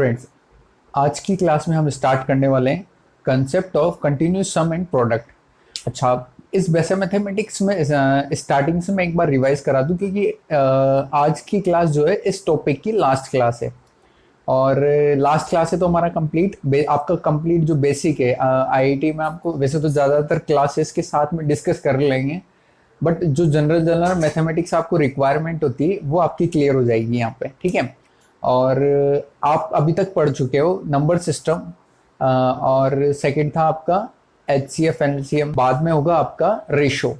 Friends, आज की class में हम स्टार्ट करने वाले हैं concept of continuous sum and product. अच्छा, इस वैसे मैथमेटिक्स में स्टार्टिंग से मैं एक बार रिवाइज करा दूं क्योंकि आज की क्लास जो है इस टॉपिक की लास्ट क्लास है। और लास्ट क्लास है तो हमारा आपका कंप्लीट जो बेसिक है आईआईटी में आपको वैसे तो ज़्यादातर क्लासेस के साथ में डिस्कस कर लेंगे, बट जो जनरल जनरल मैथमेटिक्स आपको रिक्वायरमेंट होती है वो आपकी क्लियर हो जाएगी यहाँ पे, ठीक है। और आप अभी तक पढ़ चुके हो नंबर सिस्टम, और सेकंड था आपका H C F L C M, बाद में होगा आपका रेशो।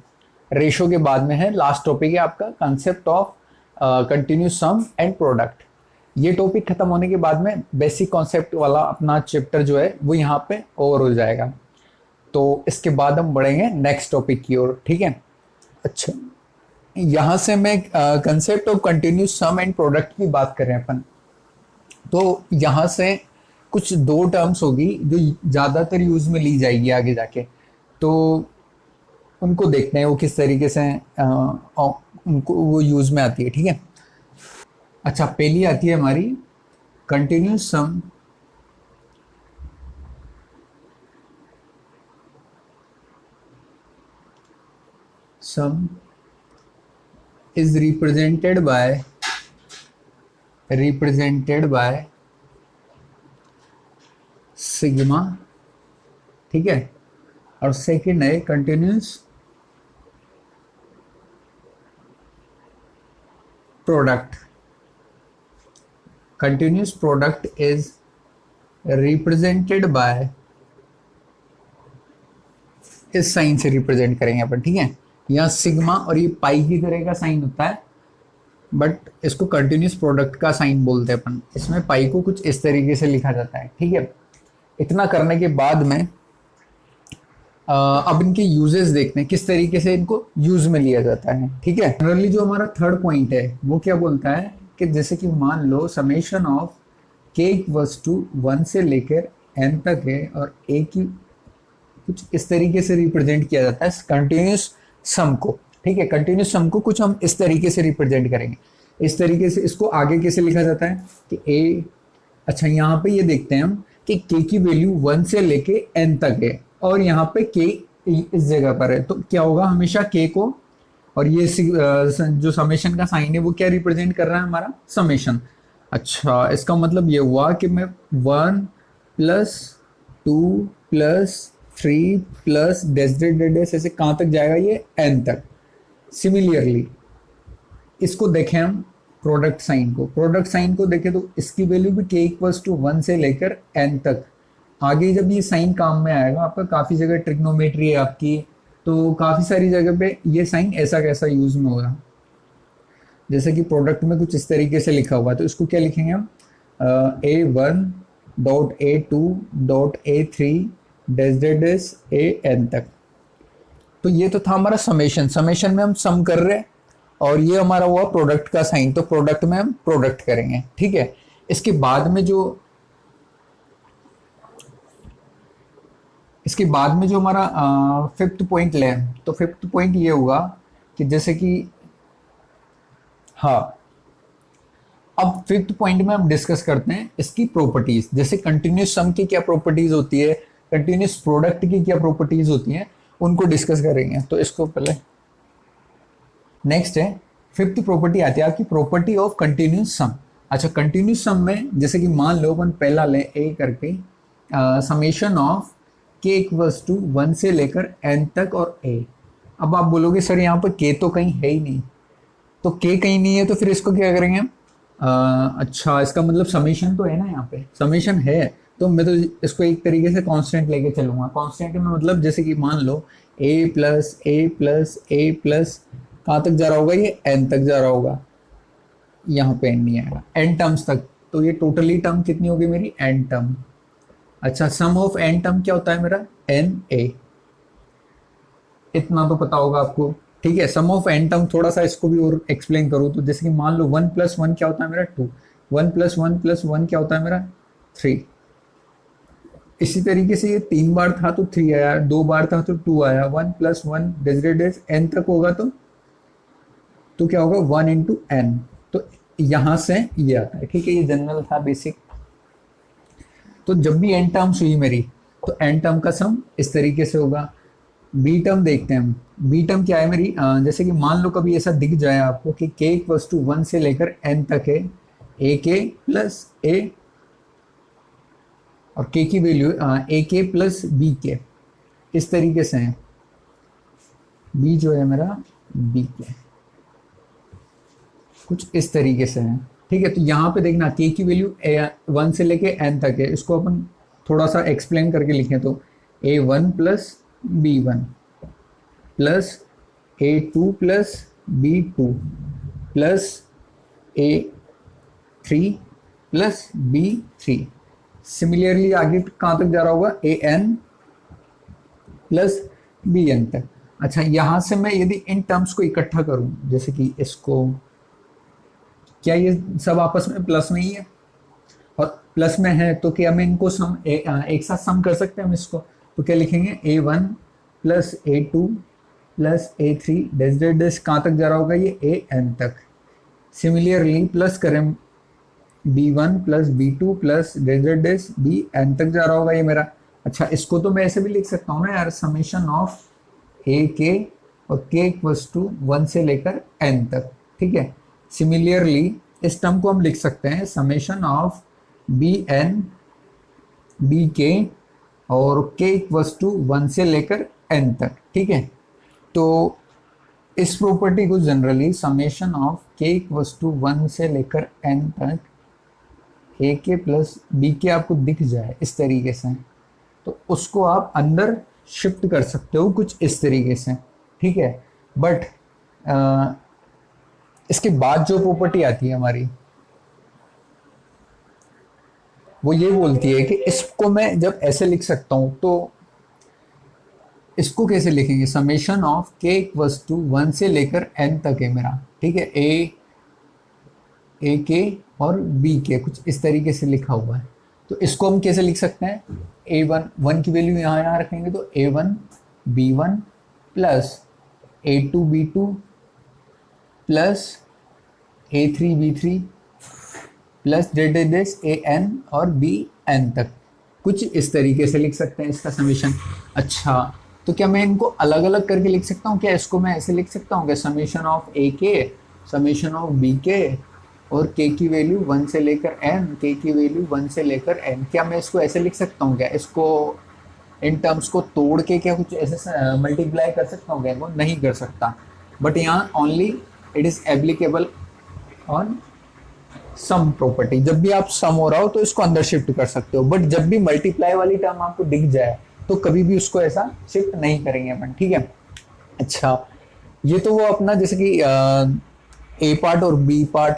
रेशो के बाद में है लास्ट टॉपिक है आपका concept of continuous sum and product. ये टॉपिक खत्म होने के बाद में बेसिक कॉन्सेप्ट वाला अपना चैप्टर जो है वो यहाँ पे ओवर हो जाएगा। तो इसके बाद हम बढ़ेंगे नेक्स्ट टॉपिक की ओर, ठीक है। अच्छा, यहाँ से मैं concept of continuous sum and product की बात कर रहे हैं अपन। तो यहाँ से कुछ दो टर्म्स होगी जो ज़्यादातर यूज में ली जाएगी आगे जाके, तो उनको देखते हैं वो किस तरीके से उनको वो यूज में आती है, ठीक है। अच्छा, पहली आती है हमारी continuous sum sum is represented by sigma, ठीक है। और सेकंड है continuous product. Continuous product is represented by, इस साइन से रिप्रेजेंट करेंगे अपन, ठीक है। यहाँ सिग्मा और ये पाई की तरह का साइन होता है, बट इसको कंटिन्यूस प्रोडक्ट का साइन बोलते हैं अपन। इसमें पाई को कुछ इस तरीके से लिखा जाता है, ठीक है। इतना करने के बाद में अब इनके यूजेस देखते हैं किस तरीके से इनको यूज में लिया जाता है, ठीक है। जनरली जो हमारा थर्ड पॉइंट है वो क्या बोलता है कि जैसे कि मान लो समेशन ऑफ के इक्वल्स टू 1 से लेकर n तक है और a की कुछ इस तरीके से रिप्रेजेंट किया जाता है कंटिन्यूस सम को, ठीक है। कंटिन्यूस सम को कुछ हम इस तरीके से रिप्रेजेंट करेंगे। इस तरीके से इसको आगे कैसे लिखा जाता है कि a, अच्छा यहाँ पे ये देखते हैं हम कि k की वैल्यू 1 से लेके n तक है और यहाँ पे k इस जगह पर है, तो क्या होगा हमेशा k को, और ये जो समेशन का साइन है वो क्या रिप्रेजेंट कर रहा है हमारा समेशन। अच्छा, इसका मतलब ये हुआ कि मैं 1 प्लस 2 प्लस 3 प्लस डेस ऐसे कहाँ तक जाएगा ये n तक। सिमिलरली इसको देखें हम प्रोडक्ट साइन को देखें तो इसकी वैल्यू भी k इक्वल्स टू 1 से लेकर n तक। आगे जब ये साइन काम में आएगा, आपका काफ़ी जगह ट्रिग्नोमेट्री है आपकी, तो काफ़ी सारी जगह पे ये साइन ऐसा कैसा यूज में होगा। जैसे कि प्रोडक्ट में कुछ इस तरीके से लिखा हुआ है, तो इसको क्या लिखेंगे हम a1 dot a2 dot a3 days an तक। तो ये तो था हमारा समेशन में हम सम कर रहे हैं, और ये हमारा हुआ प्रोडक्ट का साइन, तो प्रोडक्ट में हम प्रोडक्ट करेंगे, ठीक है। इसके बाद में जो हमारा फिफ्थ पॉइंट लें, तो फिफ्थ पॉइंट ये होगा कि जैसे कि हाँ, अब फिफ्थ पॉइंट में हम डिस्कस करते हैं इसकी प्रॉपर्टीज। जैसे कंटिन्यूस सम की क्या प्रॉपर्टीज होती है, कंटिन्यूस प्रोडक्ट की क्या प्रॉपर्टीज होती हैं, उनको डिस्कस करेंगे। तो इसको पहले नेक्स्ट है फिफ्थ प्रॉपर्टी आती है आपकी प्रॉपर्टी ऑफ कंटिन्यूस सम। अच्छा, कंटिन्यूस सम में जैसे कि मान लो अपन पहला लें ए करके समेशन ऑफ के इक्वल्स टू 1 से लेकर n तक और a। अब आप बोलोगे सर यहाँ पर k तो कहीं है ही नहीं, तो k कहीं नहीं है तो फिर इसको क्या करेंगे हम? अच्छा, इसका मतलब समेशन तो है ना, यहाँ पे समेशन है, तो मैं तो इसको एक तरीके से कांस्टेंट लेके चलूंगा। कांस्टेंट में मतलब जैसे कि मान लो a plus A plus A plus कहाँ तक जा रहा होगा, ये n तक जा रहा होगा, यहाँ पे n नहीं आएगा, n टर्म्स तक। तो ये टोटली टर्म कितनी होगी मेरी, n टर्म। अच्छा, सम ऑफ n टर्म क्या होता है मेरा, na, इतना तो पता होगा आपको, ठीक है। सम ऑफ n टर्म थोड़ा सा इसको भी और एक्सप्लेन करूँ तो जैसे कि मान लो 1 प्लस 1 क्या होता है मेरा 2, 1 प्लस 1 प्लस 1 क्या होता है मेरा 3। इसी तरीके से ये 3 बार था तो 3 आया, 2 बार था तो 2 आया, 1 प्लस 1 डेज n तक होगा तो क्या होगा 1 इंटू n। तो यहाँ से ये आता है, ठीक है। ये जनरल था बेसिक, तो जब भी एन टर्म्स हुई मेरी, तो एन टर्म का सम इस तरीके से होगा। बी टर्म देखते हैं हम। बी टर्म क्या है मेरी, जैसे कि मान लो कभी ऐसा दिख जाए आपको कि के इक्वल्स टू 1 से लेकर एन तक है, ए के प्लस ए, और के की वैल्यू ए के प्लस बी के, इस तरीके से है। बी जो है मेरा बी के कुछ इस तरीके से है, ठीक है। तो यहाँ पे देखना के की वैल्यू 1 से लेके एन तक है, इसको अपन थोड़ा सा एक्सप्लेन करके लिखें तो a1 plus b1 plus a2 plus b2 plus a3 plus b3। Similarly आगे कहाँ तक जा रहा होगा, an प्लस bn तक। अच्छा, यहाँ से मैं यदि इन टर्म्स को इकट्ठा करूँ, जैसे कि इसको, क्या ये सब आपस में प्लस में ही है, और प्लस में है तो क्या मैं इनको सम एक साथ सम कर सकते हैं हम इसको। तो क्या लिखेंगे, a1 plus a2 plus a3 dash dash dash कहाँ तक जा रहा होगा, ये an तक। सिमिलरली प्लस करें b1 plus b2 plus dash dash dash bn तक जा रहा होगा ये मेरा। अच्छा, इसको तो मैं ऐसे भी लिख सकता हूँ ना यार, समेशन ऑफ a के और k इक्वल्स टू 1 से लेकर n तक, ठीक है। सिमिलरली इस टर्म को हम लिख सकते हैं summation of B N B के और k इक्वल्स टू 1 से लेकर n तक, ठीक है। तो इस प्रॉपर्टी को generally summation of k equals to 1 से लेकर n तक a के प्लस बी के आपको दिख जाए इस तरीके से, तो उसको आप अंदर शिफ्ट कर सकते हो कुछ इस तरीके से, ठीक है। बट इसके बाद जो प्रॉपर्टी आती है हमारी, वो ये बोलती है कि इसको मैं जब ऐसे लिख सकता हूं, तो इसको कैसे लिखेंगे, summation of k equals to 1 से लेकर n तक है मेरा, ठीक है। ए के और बी के कुछ इस तरीके से लिखा हुआ है। तो इसको हम कैसे लिख सकते हैं, a1 की वैल्यू यहाँ रखेंगे तो a1 b1 plus a2 b2 plus a3 b3 plus डेड डेस an और bn तक, कुछ इस तरीके से लिख सकते हैं इसका समेशन। अच्छा, तो क्या मैं इनको अलग अलग करके लिख सकता हूँ क्या, इसको मैं ऐसे लिख सकता हूँ क्या, समेशन ऑफ a के, समेशन ऑफ b के और k की वैल्यू 1 से लेकर n, k की वैल्यू 1 से लेकर n, क्या मैं इसको ऐसे लिख सकता हूँ क्या, इसको इन टर्म्स को तोड़ के क्या कुछ ऐसे मल्टीप्लाई कर सकता हूँ क्या, वो नहीं कर सकता। बट यहाँ only it is applicable on sum property, जब भी आप सम हो रहा हो तो इसको अंदर शिफ्ट कर सकते हो, बट जब भी मल्टीप्लाई वाली टर्म आपको दिख जाए तो कभी भी उसको ऐसा शिफ्ट नहीं करेंगे अपन, ठीक है। अच्छा, ये तो वो अपना जैसे कि ए पार्ट और बी पार्ट,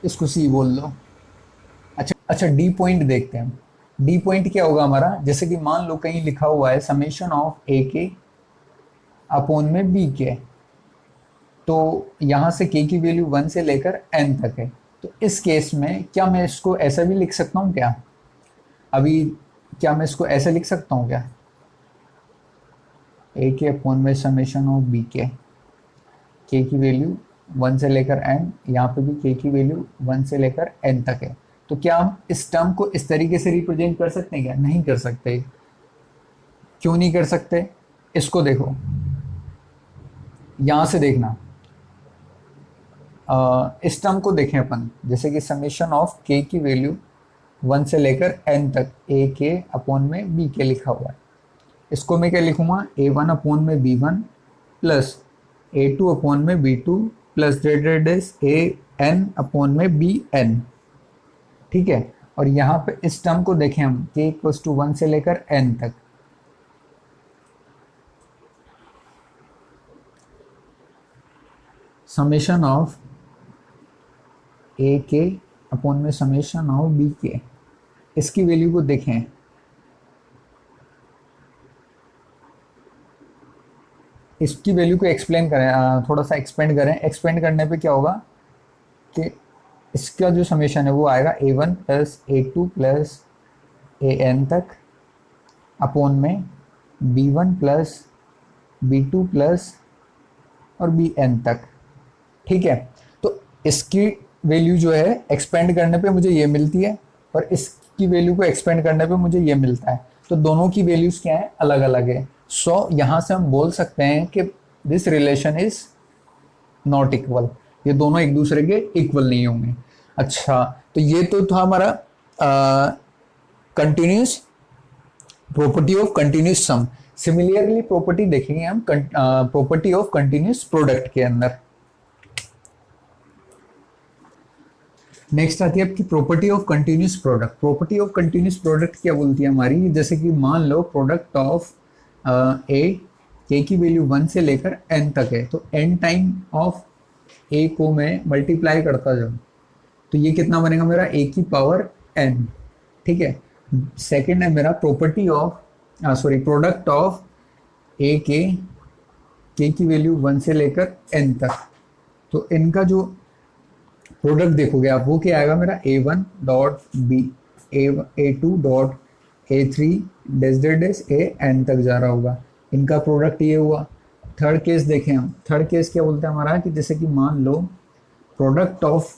इसको सी बोल दो। अच्छा, डी पॉइंट देखते हैं। डी पॉइंट क्या होगा हमारा, जैसे कि मान लो कहीं लिखा हुआ है समेशन ऑफ ए के अपॉन में बी के, तो यहाँ से k की वैल्यू 1 से लेकर n तक है। तो इस केस में क्या मैं इसको ऐसा भी लिख सकता हूँ क्या, अभी क्या मैं इसको ऐसे लिख सकता हूँ क्या, a के अपॉन में समेशन ऑफ b के, k की वैल्यू 1 से लेकर n, यहाँ पे भी k की वैल्यू 1 से लेकर n तक है। तो क्या हम इस टर्म को इस तरीके से रिप्रेजेंट कर सकते हैं क्या, नहीं कर सकते। क्यों नहीं कर सकते, इसको देखो, यहाँ से देखना, इस टर्म को देखें अपन, जैसे कि समेशन ऑफ k की वैल्यू 1 से लेकर n तक a के अपॉन में b के लिखा हुआ है। इसको मैं क्या लिखूंगा, a1 अपॉन में b1 प्लस a2 अपॉन में b2 plus dead an upon में bn, ठीक है। और यहाँ पे इस टर्म को देखें हम, k इक्वल्स टू 1 से लेकर n तक, समेशन ऑफ ए के अपॉन में समेशन ऑफ बी के, इसकी वैल्यू को देखें, इसकी वैल्यू को एक्सप्लेन करें, थोड़ा सा एक्सपेंड करें। एक्सपेंड करने पे क्या होगा कि इसका जो समेशन है वो आएगा a1 plus a2 plus an तक अपॉन में b1 प्लस b2 प्लस और bn तक, ठीक है। तो इसकी वैल्यू जो है एक्सपेंड करने पे मुझे ये मिलती है, और इस की वैल्यू को एक्सपेंड करने पे मुझे ये मिलता है, तो दोनों की वैल्यूज क्या है, अलग अलग है। सो यहाँ से हम बोल सकते हैं कि this relation is not equal, ये दोनों एक दूसरे के इक्वल नहीं होंगे। अच्छा, तो ये तो था हमारा continuous property of continuous sum. Similarly property देखेंगे हम प्रॉपर्टी ऑफ कंटिन्यूस प्रोडक्ट के अंदर। नेक्स्ट आती है आपकी property of continuous product. Property of continuous product क्या बोलती है हमारी, जैसे कि मान लो प्रोडक्ट ऑफ ए, के की वैल्यू 1 से लेकर n तक है, तो n टाइम ऑफ ए को मैं मल्टीप्लाई करता जाऊँ तो ये कितना बनेगा मेरा, a की पावर n। ठीक है। सेकंड है मेरा प्रॉपर्टी ऑफ प्रोडक्ट ऑफ ए के की वैल्यू 1 से लेकर n तक, तो इनका जो प्रोडक्ट देखोगे आप वो क्या आएगा मेरा, a1 dot B, a2 dot a3 डेस ए n तक जा रहा होगा, इनका प्रोडक्ट ये हुआ। थर्ड केस देखें हम, थर्ड केस क्या बोलते हैं हमारा, कि जैसे कि मान लो प्रोडक्ट ऑफ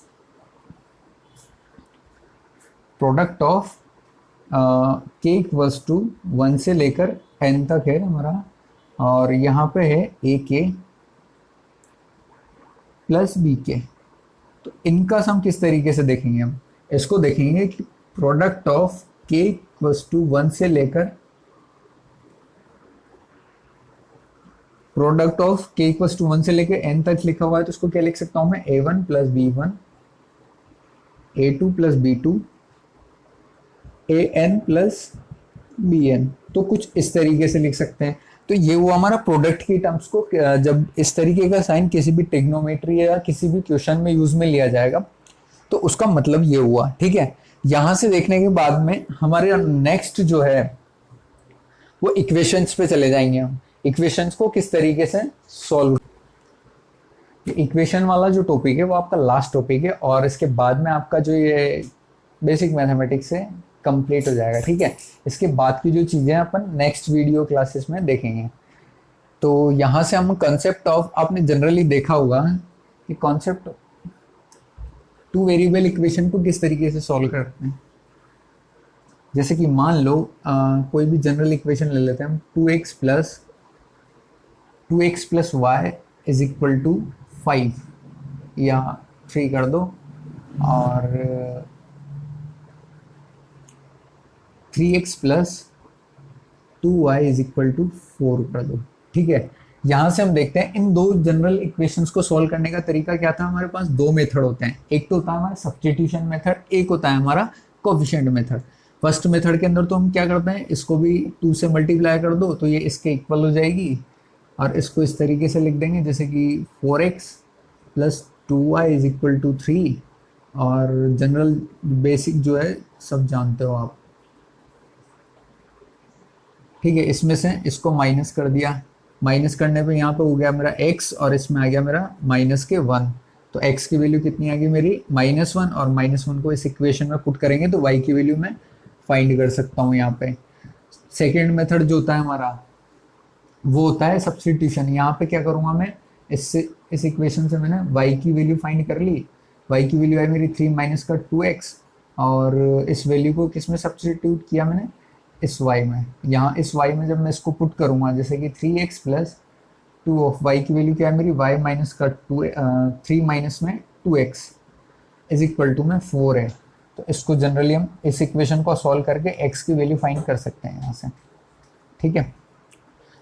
के इक्वल्स टू 1 से लेकर n तक है हमारा, और यहाँ पे है ए के प्लस बी के। तो इनका सम किस तरीके से देखेंगे हम, इसको देखेंगे कि प्रोडक्ट ऑफ के इक्वल्स टू 1 से लेकर n तक लिखा हुआ है, तो उसको क्या लिख सकता हूं मैं, a1 plus b1, a2 plus b2, an plus bn। तो कुछ इस तरीके से लिख सकते हैं। तो ये वो हमारा प्रोडक्ट की टर्म्स को जब इस तरीके का साइन किसी भी ट्रिग्नोमेट्री या किसी भी क्वेश्चन में यूज में लिया जाएगा तो उसका मतलब ये हुआ। ठीक है। यहां से देखने के बाद में हमारे नेक्स्ट जो है वो इक्वेशंस पे चले जाएंगे। हम इक्वेशंस को किस तरीके से सॉल्व, इक्वेशन वाला जो टॉपिक है वो आपका लास्ट टॉपिक है, और इसके बाद में आपका जो ये बेसिक मैथमेटिक्स है कंप्लीट हो जाएगा। ठीक है। इसके बाद की जो चीज़ें अपन नेक्स्ट वीडियो क्लासेस में देखेंगे। तो यहाँ से हम कंसेप्ट ऑफ, आपने जनरली देखा होगा कि कॉन्सेप्ट टू वेरिएबल इक्वेशन को किस तरीके से सॉल्व करते हैं। जैसे कि मान लो कोई भी जनरल इक्वेशन ले लेते हैं हम, 2x plus Y is equal to 5 या 3 कर दो, और 3x plus 2y is equal to 4 कर दो। ठीक है। यहाँ से हम देखते हैं इन दो जनरल इक्वेशंस को सॉल्व करने का तरीका क्या था। हमारे पास दो मेथड होते हैं, एक तो होता है हमारा सब्स्टिट्यूशन मेथड, एक होता है हमारा कोएफिशिएंट मेथड। फर्स्ट मेथड के अंदर तो हम क्या करते हैं, इसको भी 2 से मल्टीप्लाई कर दो तो ये इसके इक्वल हो जाएगी, और इसको इस तरीके से लिख देंगे जैसे कि 4x plus 2y is equal to 3, और जनरल बेसिक जो है सब जानते हो आप। ठीक है। इसमें से इसको माइनस कर दिया, माइनस करने पे यहाँ पे हो गया मेरा x, और इसमें आ गया मेरा माइनस के 1, तो x की वैल्यू कितनी आ गई मेरी, -1, और -1 को इस इक्वेशन में पुट करेंगे तो y की वैल्यू मैं फाइंड कर सकता हूँ यहाँ पे। सेकेंड मेथड जो होता है हमारा वो होता है सब्स्टिट्यूशन। यहाँ पे क्या करूँगा मैं, इस इक्वेशन से मैंने y की वैल्यू फाइंड कर ली, y की वैल्यू आई मेरी 3 माइनस का 2x, और इस वैल्यू को किस में सब्स्टिट्यूट किया मैंने, इस y में। यहाँ इस y में जब मैं इसको पुट करूँगा जैसे कि 3x प्लस 2 ऑफ y की वैल्यू क्या है मेरी, y माइनस का 3 माइनस में 2x इज इक्वल टू में 4 है। तो इसको जनरली हम इस इक्वेशन को सॉल्व करके x की वैल्यू फाइंड कर सकते हैं यहाँ से। ठीक है।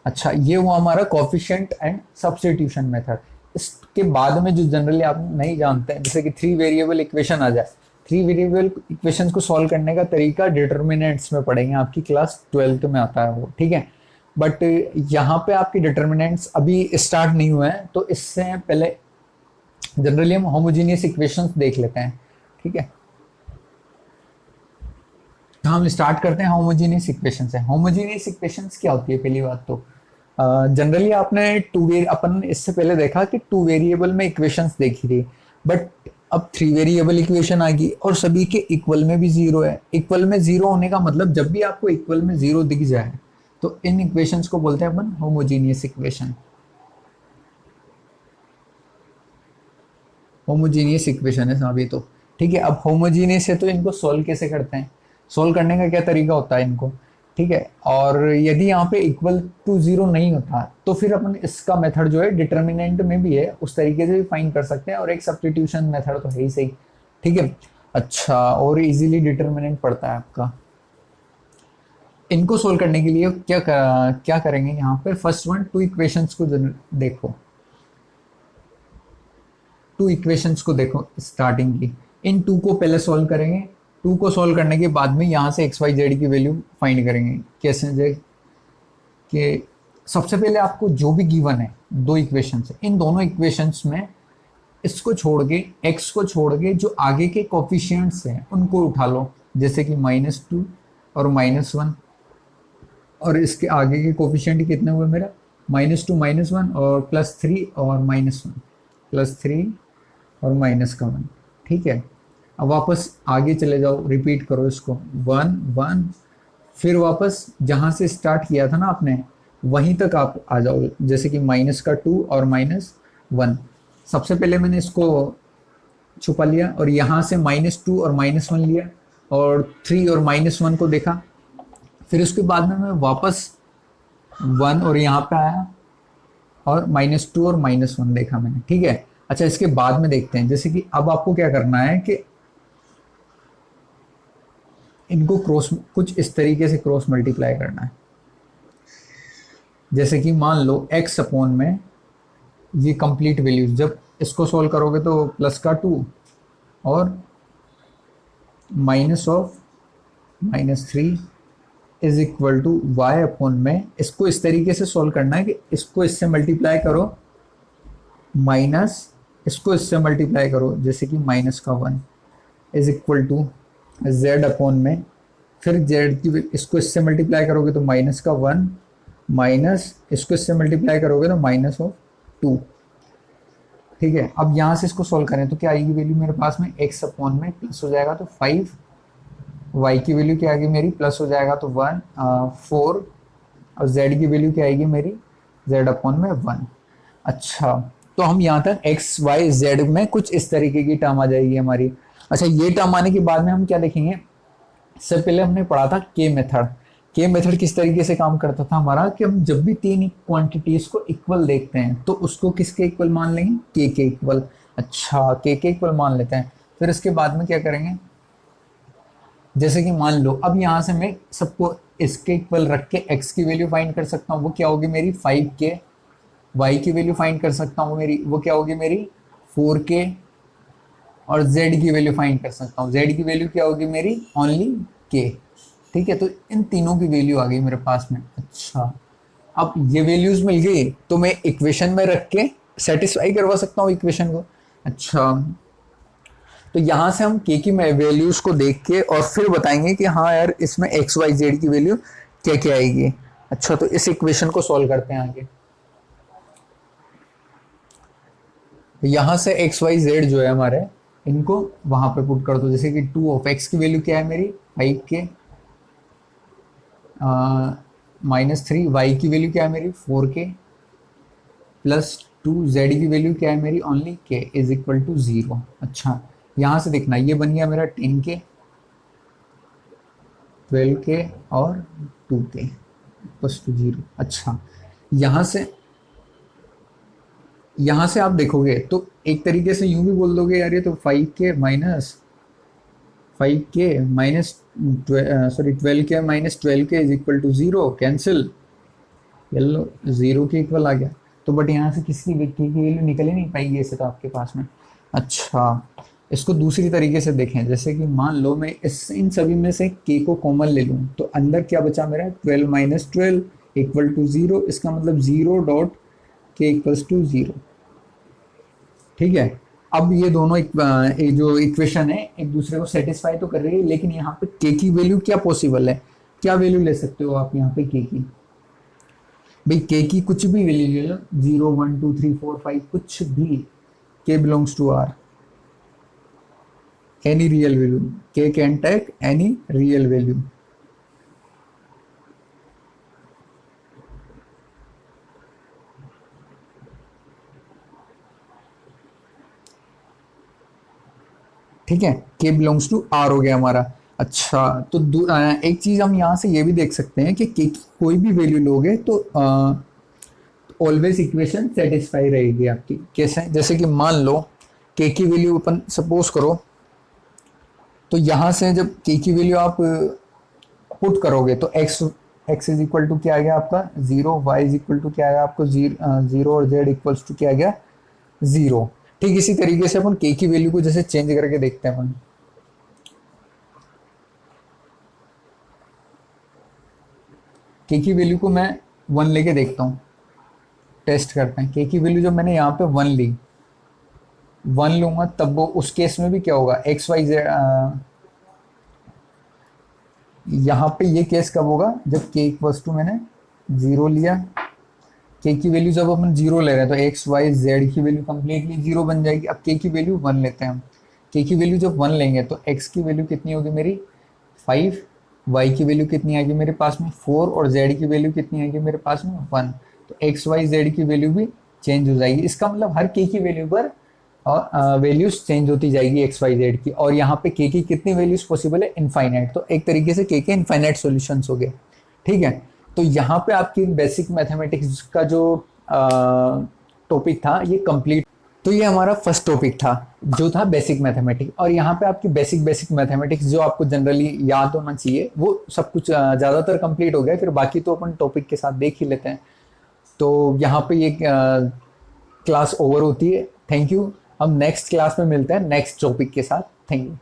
अच्छा, ये वो हमारा कोएफिशिएंट एंड सब्स्टिट्यूशन मेथड। इसके बाद में जो जनरली आप नहीं जानते हैं, जैसे कि 3 वेरिएबल इक्वेशन आ जाए, 3 वेरिएबल इक्वेशंस को सॉल्व करने का तरीका डिटर्मिनेंट्स में पढ़ेंगे, आपकी क्लास 12th में आता है वो। ठीक है। बट यहाँ पे आपकी डिटर्मिनेंट्स अभी स्टार्ट नहीं हुए हैं, तो इससे पहले जनरली हम होमोजीनियस इक्वेशंस देख लेते हैं। ठीक है। तो हम स्टार्ट करते हैं होमोजीनियस इक्वेशन से। होमोजीनियस इक्वेशंस क्या होती है, पहली बात तो जनरली आपने अपन इससे पहले देखा कि 2 वेरिएबल में इक्वेशंस देखी थी, बट अब 3 वेरिएबल इक्वेशन आ गई और सभी के इक्वल में भी 0 है। इक्वल में 0 होने का मतलब जब भी आपको इक्वल में 0 दिख जाए तो इन इक्वेशंस को बोलते हैं अपन होमोजीनियस इक्वेशन। होमोजीनियस इक्वेशन है अभी तो। ठीक है। अब होमोजीनियस है तो इनको सॉल्व कैसे करते हैं, सोल्व करने का क्या तरीका होता है इनको, ठीक है। और यदि यहाँ पे इक्वल टू जीरो नहीं होता तो फिर अपन इसका मेथड जो है डिटर्मिनेंट में भी है उस तरीके से भी फाइंड कर सकते हैं, और एक सब्स्टिट्यूशन मेथड तो है ही सही, ठीक है। अच्छा, और इजीली डिटर्मिनेंट पड़ता है आपका। इनको सोल्व करने के लिए क्या करेंगे यहाँ पे, फर्स्ट वन टू इक्वेशंस को देखो, टू इक्वेशंस को देखो स्टार्टिंग की। इन टू को पहले सॉल्व करेंगे, टू को सॉल्व करने के बाद में यहाँ से एक्स वाई जेड की वैल्यू फाइंड करेंगे। कैसे जे कि सबसे पहले आपको जो भी गिवन है दो इक्वेशंस है, इन दोनों इक्वेशंस में इसको छोड़ के, एक्स को छोड़ के जो आगे के कोफिशिएंट्स हैं उनको उठा लो, जैसे कि -2 और -1, और इसके आगे के कोफिशिएंट कितने हुए मेरा, -2 -1 और +3 और -1, +3 और -1, ठीक है। अब वापस आगे चले जाओ, रिपीट करो इसको, 1 1, फिर वापस जहाँ से स्टार्ट किया था ना आपने वहीं तक आप आ जाओ, जैसे कि -2 और -1। सबसे पहले मैंने इसको छुपा लिया और यहाँ से -2 और -1 लिया और 3 और -1 को देखा, फिर उसके बाद में मैं वापस 1 और यहाँ पे आया और -2 और -1 देखा मैंने, ठीक है। अच्छा, इसके बाद में देखते हैं, जैसे कि अब आपको क्या करना है कि इनको क्रॉस, कुछ इस तरीके से क्रॉस मल्टीप्लाई करना है। जैसे कि मान लो x अपॉन में ये कंप्लीट वैल्यूज, जब इसको सोल्व करोगे तो +2 और -3 is equal to y upon में, इसको इस तरीके से सोल्व करना है कि इसको इससे मल्टीप्लाई करो माइनस इसको इससे मल्टीप्लाई करो, जैसे कि -1 is equal to z upon में, फिर z की इसको इससे मल्टीप्लाई करोगे तो -1 माइनस इसको इससे मल्टीप्लाई करोगे तो -2, ठीक है। अब यहाँ से इसको सोल्व करें तो क्या आएगी वैल्यू मेरे पास में, x अपॉन में प्लस हो जाएगा तो 5, y की वैल्यू क्या आएगी मेरी, प्लस हो जाएगा तो 4, और z की वैल्यू क्या आएगी मेरी, z अपॉन में 1। अच्छा, तो हम यहाँ तक x y z में कुछ इस तरीके की टर्म आ जाएगी हमारी। अच्छा, ये टर्म आने के बाद में हम क्या देखेंगे, इससे पहले हमने पढ़ा था के मेथड। के मेथड किस तरीके से काम करता था हमारा, कि हम जब भी तीन क्वांटिटीज को इक्वल देखते हैं तो उसको किसके इक्वल मान लेंगे, के इक्वल। अच्छा, के इक्वल मान लेते हैं, फिर इसके बाद में क्या करेंगे, जैसे कि मान लो अब यहाँ से मैं सबको इसके इक्वल रख के x की वैल्यू फाइंड कर सकता हूँ, वो क्या होगी मेरी 5k, y की वैल्यू फाइंड कर सकता हूँ मेरी, वो क्या होगी मेरी 4k, और z की वैल्यू फाइंड कर सकता हूँ, z की वैल्यू क्या होगी मेरी ओनली k, ठीक है। तो इन तीनों की वैल्यू आ गई मेरे पास में। अच्छा, अब ये वैल्यूज मिल गई तो मैं इक्वेशन में रख के सेटिस्फाई करवा सकता हूँ इक्वेशन को। अच्छा, तो यहाँ से हम के की वैल्यूज को देख के और फिर बताएंगे कि हाँ यार इसमें एक्स वाई जेड की वैल्यू क्या क्या आएगी। अच्छा, तो इस इक्वेशन को सॉल्व करते हैं आगे। यहाँ से एक्स वाई जेड जो है हमारे, इनको वहां पे पुट कर दो, जैसे कि 2 ऑफ एक्स की वैल्यू क्या है मेरी 5k, -3 वाई की वैल्यू क्या है मेरी 4k, +2 जेड की वैल्यू क्या है मेरी only k is equal to 0। अच्छा, यहाँ से देखना ये बन गया मेरा 10k, 12k और 2k प्लस टू 0। अच्छा, यहाँ से आप देखोगे तो एक तरीके से यूं भी बोल दोगे यार ये तो 5k minus 12k minus 12k is equal to 0, cancel, लो 0 के इक्वल आ गया। तो बट यहाँ से किसी की वैल्यू निकल ही नहीं पाएगी ऐसे तो आपके पास में। अच्छा, इसको दूसरी तरीके से देखें, जैसे कि मान लो मैं इन सभी में से k को कॉमन ले लूँ तो अंदर क्या बचा मेरा 12 माइनस 12 इक्वल टू 0, इसका मतलब 0 डॉट k इक्वल्स टू 0, ठीक है। अब ये दोनों जो इक्वेशन है एक दूसरे को सेटिस्फाई तो कर रही है, लेकिन यहाँ पे k की वैल्यू क्या पॉसिबल है, क्या वैल्यू ले सकते हो आप यहाँ पे k की, भाई k की कुछ भी वैल्यू ले लो, 0 1 2 3 4 5 कुछ भी, k belongs to r, any real value, k can take any real value। ठीक है, k बिलोंग्स टू r हो गया हमारा। अच्छा, तो एक चीज हम यहाँ से ये भी देख सकते हैं कि के की कोई भी वैल्यू लोगे तो ऑलवेज इक्वेशन सेटिस्फाई रहेगी आपकी। कैसे? जैसे कि मान लो के की वैल्यू अपन सपोज करो, तो यहाँ से जब के की वैल्यू आप पुट करोगे तो एक्स इज इक्वल टू क्या आ गया आपका 0, वाई इज इक्वल टू क्या आया आपको 0 और जेड इक्वल्स टू क्या आ गया 0। ठीक इसी तरीके से अपन के की वैल्यू को जैसे चेंज करके देखते हैं अपन, के की वैल्यू को मैं 1 लेके देखता हूँ, टेस्ट करते हैं। के की वैल्यू जब मैंने यहाँ पे 1 ली, 1 लूंगा तब वो उस केस में भी क्या होगा एक्स वाई जेड, यहाँ पे ये केस कब होगा जब के इक्वल्स टू मैंने 0 लिया। के की वैल्यू जब अपन 0 ले रहे हैं तो एक्स वाई जेड की वैल्यू कंप्लीटली 0 बन जाएगी। अब के की वैल्यू 1 लेते हैं हम, के की वैल्यू जब 1 लेंगे तो एक्स की वैल्यू कितनी होगी मेरी 5, वाई की वैल्यू कितनी आएगी मेरे पास में 4 और जेड की वैल्यू कितनी आएगी मेरे पास में 1। तो एक्स वाई जेड की वैल्यू भी चेंज हो जाएगी। इसका मतलब हर के की वैल्यू पर और वैल्यूज चेंज होती जाएगी एक्स वाई जेड की। और यहाँ पे के की कितनी वैल्यूज पॉसिबल है इनफाइनाइट, तो एक तरीके से के इनफाइनाइट सॉल्यूशंस हो गए। ठीक है, तो यहाँ पे आपकी बेसिक मैथमेटिक्स का जो टॉपिक था ये कंप्लीट। तो ये हमारा फर्स्ट टॉपिक था जो था बेसिक मैथमेटिक्स। और यहाँ पे आपकी बेसिक मैथमेटिक्स जो आपको जनरली याद होना चाहिए वो सब कुछ ज़्यादातर कंप्लीट हो गया। फिर बाकी तो अपन टॉपिक के साथ देख ही लेते हैं। तो यहाँ पे ये क्लास ओवर होती है। Thank you. हम नेक्स्ट क्लास में मिलते हैं नेक्स्ट टॉपिक के साथ। Thank you.